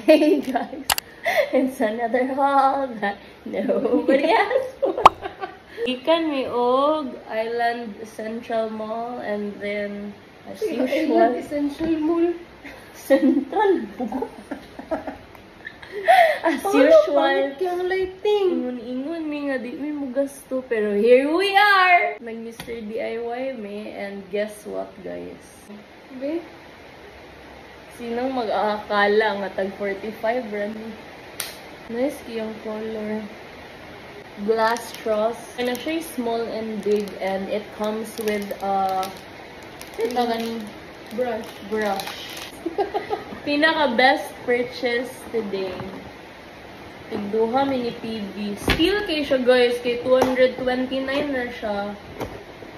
Hey guys, it's another haul that nobody asked for. Ikan mi og Island Central Mall and then as usual Essential Mall. Central Bugo. As usual, yung lighting. ingon mi nga di mi mo gasto pero here we are. Nag Mr. DIY me and guess what guys? Be? Sinong mag-aakala nga tag 45 rand? Nice yung color. Glass straws. Ano siya small and big and it comes with brush. Pinaka best purchase today. Tigduha mini PB. Steel kay siya guys, kay 229 na siya.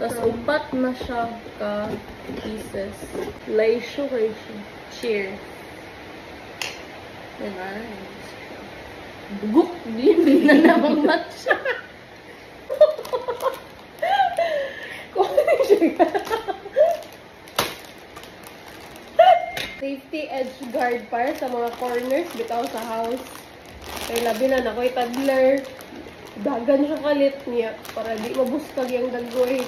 Tapos upat na siya ka pieces. Laisyo kay siya. Cheers. Nice. Bugok din na namang matcha. Safety edge guard para sa mga corners bitaw sa house. Kay labi na nakoy toddler. Dagan siya kalit niya para di mabuskag yung dagway.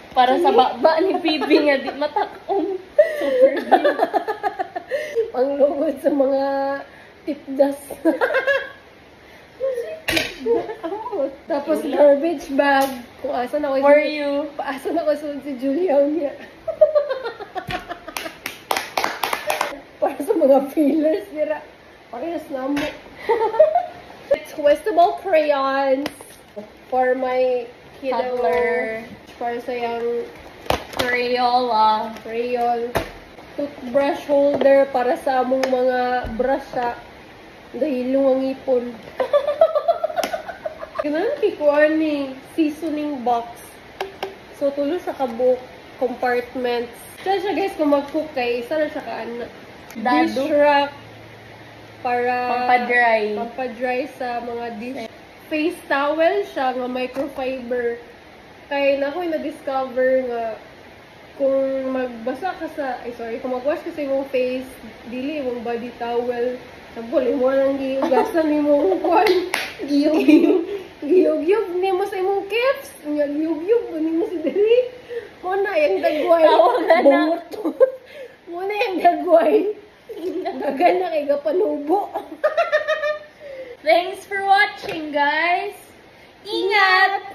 Para sa baba ni PB nga di matakong. Super big. Panglugod sa mga tipdas. Tapos garbage bag. Kung asan ako For you. Paasan ako si Julia niya. Para sa mga fillers nila. Parehas na mo. Twistable crayons for my kiddo. Toddler. Para sa yung Crayola. crayon. Toothbrush holder para sa among mga brusha. Dahil ang ipon. Ganun kikuan ni seasoning box. So tulo sa kabuk compartments. Siya guys kung mag-cook kay isa na siya kaan. Dish rack para pampa-dry sa mga dish. Face towel siya nga microfiber. Kay na ako'y na-discover nga kung magbasa ka sa, kung mag-wash ka sa imong face, dili imong body towel, sabol, mo lang giugasan imong kwan, giyog-yog ni mo sa imong caps, giyog-yog ni mo si dili, mo na yung dagway, bungot, mo na yung dagway, dagan na kay gapanubo. Thanks for watching guys! Ingat!